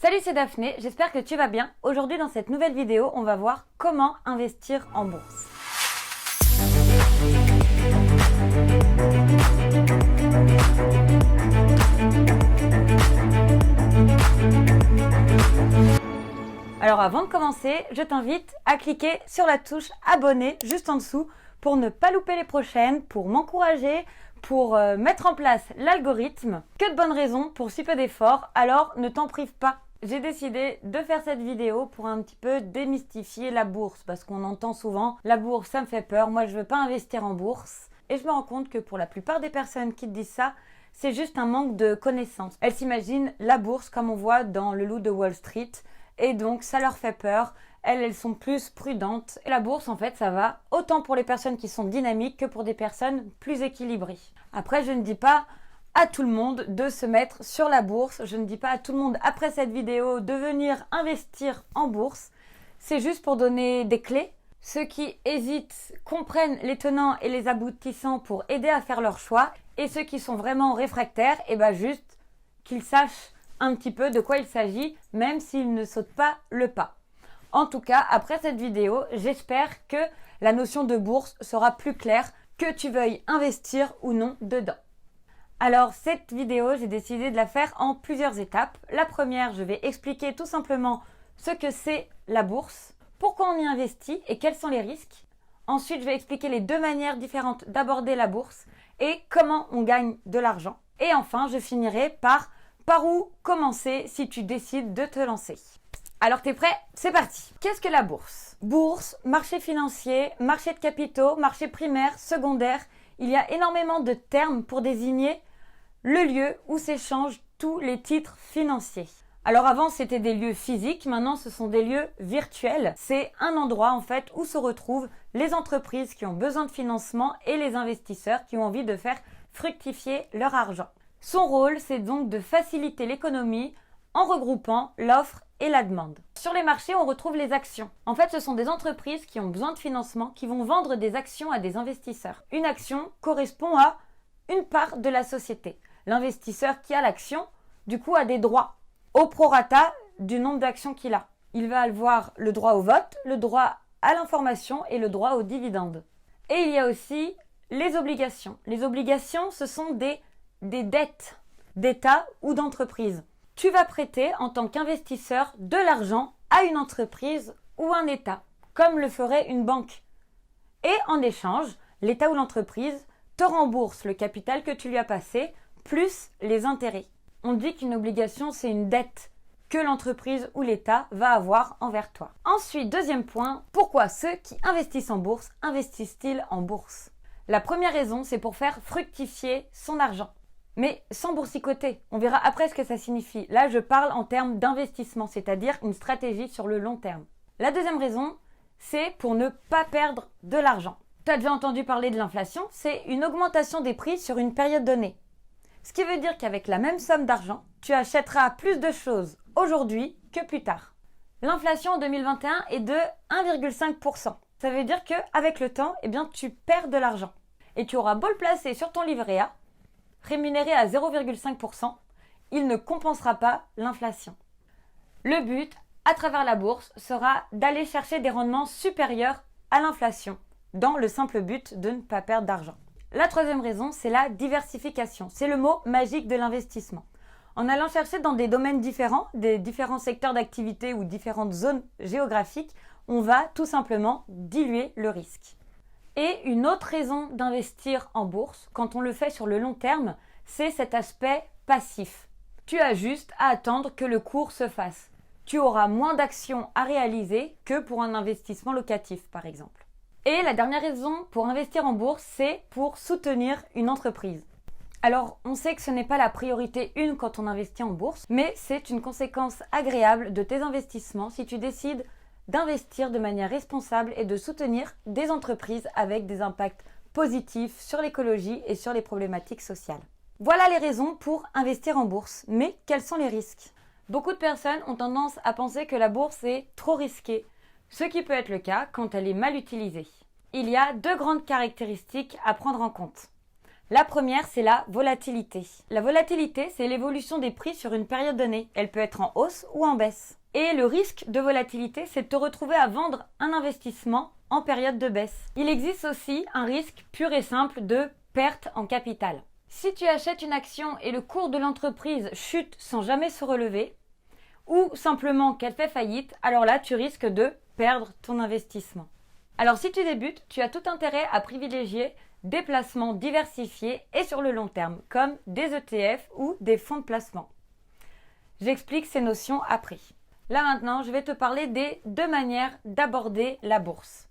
Salut, c'est Daphné, j'espère que tu vas bien. Aujourd'hui dans cette nouvelle vidéo, on va voir comment investir en bourse. Alors avant de commencer, je t'invite à cliquer sur la touche abonner juste en dessous pour ne pas louper les prochaines, pour m'encourager, pour mettre en place l'algorithme. Que de bonnes raisons pour si peu d'efforts, alors ne t'en prive pas. J'ai décidé de faire cette vidéo pour un petit peu démystifier la bourse parce qu'on entend souvent « la bourse ça me fait peur, moi je veux pas investir en bourse ». Et je me rends compte que pour la plupart des personnes qui te disent ça, c'est juste un manque de connaissances. Elles s'imaginent la bourse comme on voit dans Le Loup de Wall Street et donc ça leur fait peur. Elles sont plus prudentes. Et la bourse, en fait, ça va autant pour les personnes qui sont dynamiques que pour des personnes plus équilibrées. Après, je ne dis pas à tout le monde de se mettre sur la bourse. Je ne dis pas à tout le monde, après cette vidéo, de venir investir en bourse. C'est juste pour donner des clés. Ceux qui hésitent comprennent les tenants et les aboutissants pour aider à faire leur choix. Et ceux qui sont vraiment réfractaires, et ben juste qu'ils sachent un petit peu de quoi il s'agit, même s'ils ne sautent pas le pas. En tout cas, après cette vidéo, j'espère que la notion de bourse sera plus claire, que tu veuilles investir ou non dedans. Alors, cette vidéo, j'ai décidé de la faire en plusieurs étapes. La première, je vais expliquer tout simplement ce que c'est la bourse, pourquoi on y investit et quels sont les risques. Ensuite, je vais expliquer les deux manières différentes d'aborder la bourse et comment on gagne de l'argent. Et enfin, je finirai par où commencer si tu décides de te lancer. Alors t'es prêt? C'est parti. Qu'est-ce que la bourse? Bourse, marché financier, marché de capitaux, marché primaire, secondaire. Il y a énormément de termes pour désigner le lieu où s'échangent tous les titres financiers. Alors avant c'était des lieux physiques, maintenant ce sont des lieux virtuels. C'est un endroit en fait où se retrouvent les entreprises qui ont besoin de financement et les investisseurs qui ont envie de faire fructifier leur argent. Son rôle, c'est donc de faciliter l'économie en regroupant l'offre et la demande. Sur les marchés, on retrouve les actions. En fait, ce sont des entreprises qui ont besoin de financement, qui vont vendre des actions à des investisseurs. Une action correspond à une part de la société. L'investisseur qui a l'action, du coup, a des droits au prorata du nombre d'actions qu'il a. Il va avoir le droit au vote, le droit à l'information et le droit aux dividendes. Et il y a aussi les obligations. Les obligations, ce sont des dettes d'État ou d'entreprise. Tu vas prêter en tant qu'investisseur de l'argent à une entreprise ou un État, comme le ferait une banque. Et en échange, l'État ou l'entreprise te rembourse le capital que tu lui as passé, plus les intérêts. On dit qu'une obligation, c'est une dette que l'entreprise ou l'État va avoir envers toi. Ensuite, deuxième point, pourquoi ceux qui investissent en bourse investissent-ils en bourse? La première raison, c'est pour faire fructifier son argent. Mais sans boursicoter. On verra après ce que ça signifie. Là, je parle en termes d'investissement, c'est-à-dire une stratégie sur le long terme. La deuxième raison, c'est pour ne pas perdre de l'argent. Tu as déjà entendu parler de l'inflation, c'est une augmentation des prix sur une période donnée. Ce qui veut dire qu'avec la même somme d'argent, tu achèteras plus de choses aujourd'hui que plus tard. L'inflation en 2021 est de 1,5%. Ça veut dire qu'avec le temps, tu perds de l'argent. Et tu auras beau le placer sur ton livret A, rémunéré à 0,5%, il ne compensera pas l'inflation. Le but, à travers la bourse, sera d'aller chercher des rendements supérieurs à l'inflation, dans le simple but de ne pas perdre d'argent. La troisième raison, c'est la diversification. C'est le mot magique de l'investissement. En allant chercher dans des domaines différents, des différents secteurs d'activité ou différentes zones géographiques, on va tout simplement diluer le risque. Et une autre raison d'investir en bourse, quand on le fait sur le long terme, c'est cet aspect passif. Tu as juste à attendre que le cours se fasse. Tu auras moins d'actions à réaliser que pour un investissement locatif, par exemple. Et la dernière raison pour investir en bourse, c'est pour soutenir une entreprise. Alors, on sait que ce n'est pas la priorité une quand on investit en bourse, mais c'est une conséquence agréable de tes investissements si tu décides d'investir de manière responsable et de soutenir des entreprises avec des impacts positifs sur l'écologie et sur les problématiques sociales. Voilà les raisons pour investir en bourse. Mais quels sont les risques? Beaucoup de personnes ont tendance à penser que la bourse est trop risquée, ce qui peut être le cas quand elle est mal utilisée. Il y a deux grandes caractéristiques à prendre en compte. La première, c'est la volatilité. La volatilité, c'est l'évolution des prix sur une période donnée. Elle peut être en hausse ou en baisse. Et le risque de volatilité, c'est de te retrouver à vendre un investissement en période de baisse. Il existe aussi un risque pur et simple de perte en capital. Si tu achètes une action et le cours de l'entreprise chute sans jamais se relever, ou simplement qu'elle fait faillite, alors là, tu risques de perdre ton investissement. Alors si tu débutes, tu as tout intérêt à privilégier des placements diversifiés et sur le long terme, comme des ETF ou des fonds de placement. J'explique ces notions après. Là maintenant, je vais te parler des deux manières d'aborder la bourse.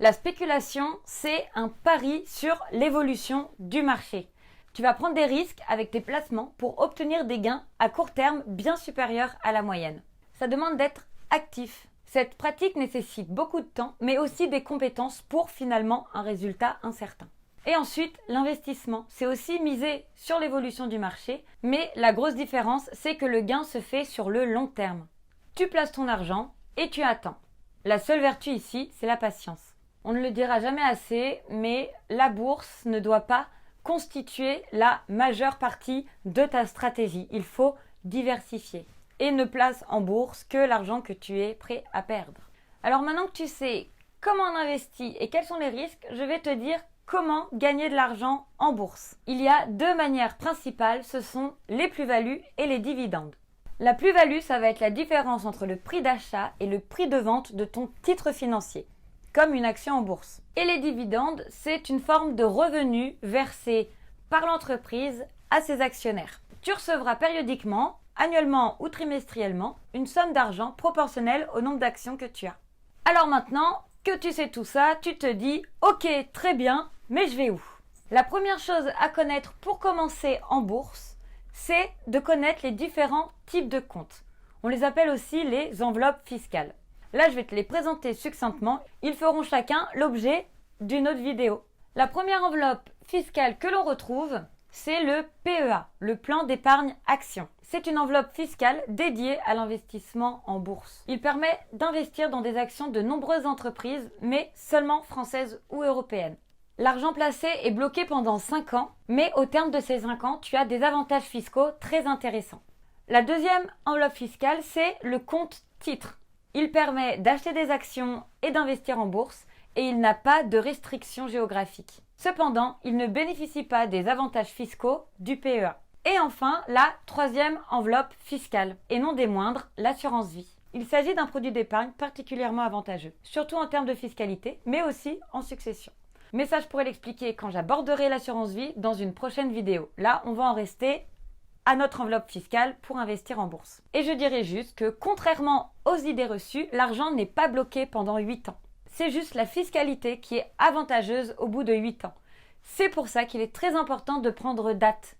La spéculation, c'est un pari sur l'évolution du marché. Tu vas prendre des risques avec tes placements pour obtenir des gains à court terme bien supérieurs à la moyenne. Ça demande d'être actif. Cette pratique nécessite beaucoup de temps, mais aussi des compétences pour finalement un résultat incertain. Et ensuite, l'investissement. C'est aussi miser sur l'évolution du marché, mais la grosse différence, c'est que le gain se fait sur le long terme. Tu places ton argent et tu attends. La seule vertu ici, c'est la patience. On ne le dira jamais assez, mais la bourse ne doit pas constituer la majeure partie de ta stratégie. Il faut diversifier. Et ne place en bourse que l'argent que tu es prêt à perdre. Alors maintenant que tu sais comment on investit et quels sont les risques, je vais te dire comment gagner de l'argent en bourse. Il y a deux manières principales, ce sont les plus-values et les dividendes. La plus-value, ça va être la différence entre le prix d'achat et le prix de vente de ton titre financier, comme une action en bourse. Et les dividendes, c'est une forme de revenu versé par l'entreprise à ses actionnaires. Tu recevras périodiquement, annuellement ou trimestriellement, une somme d'argent proportionnelle au nombre d'actions que tu as. Alors maintenant que tu sais tout ça, tu te dis « Ok, très bien, mais je vais où ?» La première chose à connaître pour commencer en bourse, c'est de connaître les différents types de comptes. On les appelle aussi les enveloppes fiscales. Là, je vais te les présenter succinctement. Ils feront chacun l'objet d'une autre vidéo. La première enveloppe fiscale que l'on retrouve, c'est le PEA, le plan d'épargne action. C'est une enveloppe fiscale dédiée à l'investissement en bourse. Il permet d'investir dans des actions de nombreuses entreprises, mais seulement françaises ou européennes. L'argent placé est bloqué pendant 5 ans, mais au terme de ces 5 ans, tu as des avantages fiscaux très intéressants. La deuxième enveloppe fiscale, c'est le compte titre. Il permet d'acheter des actions et d'investir en bourse et il n'a pas de restrictions géographiques. Cependant, il ne bénéficie pas des avantages fiscaux du PEA. Et enfin, la troisième enveloppe fiscale, et non des moindres, l'assurance vie. Il s'agit d'un produit d'épargne particulièrement avantageux, surtout en termes de fiscalité, mais aussi en succession. Mais ça, je pourrais l'expliquer quand j'aborderai l'assurance vie dans une prochaine vidéo. Là, on va en rester à notre enveloppe fiscale pour investir en bourse. Et je dirais juste que, contrairement aux idées reçues, l'argent n'est pas bloqué pendant 8 ans. C'est juste la fiscalité qui est avantageuse au bout de 8 ans. C'est pour ça qu'il est très important de prendre date.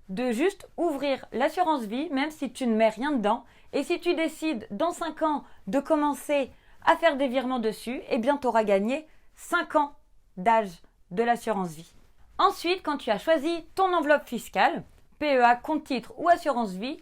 De juste ouvrir l'assurance vie, même si tu ne mets rien dedans. Et si tu décides dans 5 ans de commencer à faire des virements dessus, eh bien tu auras gagné 5 ans d'âge de l'assurance vie. Ensuite, quand tu as choisi ton enveloppe fiscale, PEA, compte titre ou assurance vie,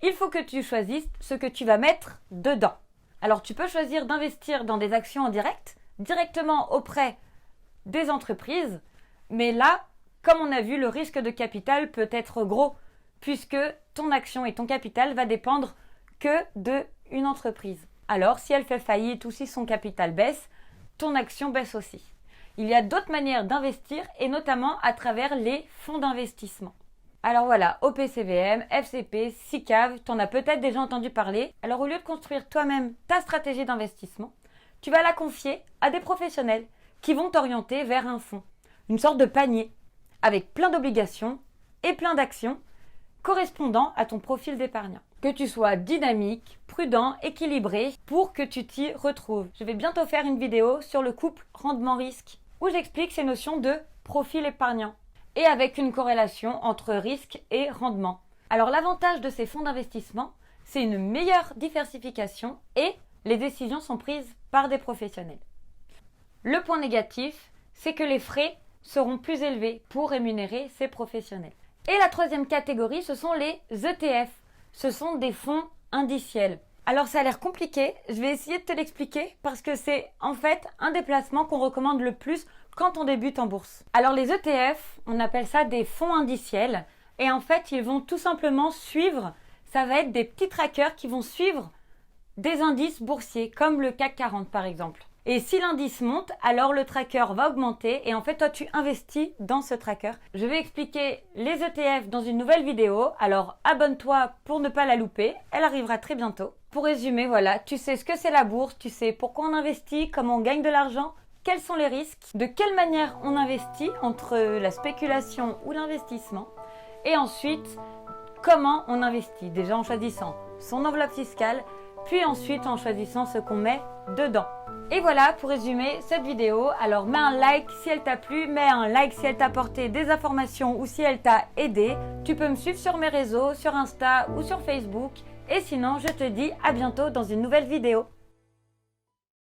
il faut que tu choisisses ce que tu vas mettre dedans. Alors tu peux choisir d'investir dans des actions en direct, directement auprès des entreprises, mais là, comme on a vu, le risque de capital peut être gros, puisque ton action et ton capital va dépendre que d'une entreprise. Alors si elle fait faillite ou si son capital baisse, ton action baisse aussi. Il y a d'autres manières d'investir et notamment à travers les fonds d'investissement. Alors voilà, OPCVM, FCP, SICAV, tu en as peut-être déjà entendu parler. Alors au lieu de construire toi-même ta stratégie d'investissement, tu vas la confier à des professionnels qui vont t'orienter vers un fonds, une sorte de panier, avec plein d'obligations et plein d'actions correspondant à ton profil d'épargnant. Que tu sois dynamique, prudent, équilibré pour que tu t'y retrouves. Je vais bientôt faire une vidéo sur le couple rendement-risque où j'explique ces notions de profil épargnant et avec une corrélation entre risque et rendement. Alors l'avantage de ces fonds d'investissement, c'est une meilleure diversification et les décisions sont prises par des professionnels. Le point négatif, c'est que les frais seront plus élevés pour rémunérer ces professionnels. Et la troisième catégorie, ce sont les ETF. Ce sont des fonds indiciels. Alors ça a l'air compliqué, je vais essayer de te l'expliquer parce que c'est en fait un des placements qu'on recommande le plus quand on débute en bourse. Alors les ETF, on appelle ça des fonds indiciels et en fait ils vont tout simplement suivre, ça va être des petits trackers qui vont suivre des indices boursiers comme le CAC 40 par exemple. Et si l'indice monte, alors le tracker va augmenter et en fait toi tu investis dans ce tracker. Je vais expliquer les ETF dans une nouvelle vidéo, alors abonne-toi pour ne pas la louper, elle arrivera très bientôt. Pour résumer, voilà, tu sais ce que c'est la bourse, tu sais pourquoi on investit, comment on gagne de l'argent, quels sont les risques, de quelle manière on investit entre la spéculation ou l'investissement et ensuite comment on investit, déjà en choisissant son enveloppe fiscale, puis ensuite en choisissant ce qu'on met dedans. Et voilà pour résumer cette vidéo. Alors mets un like si elle t'a plu, mets un like si elle t'a apporté des informations ou si elle t'a aidé. Tu peux me suivre sur mes réseaux, sur Insta ou sur Facebook. Et sinon, je te dis à bientôt dans une nouvelle vidéo.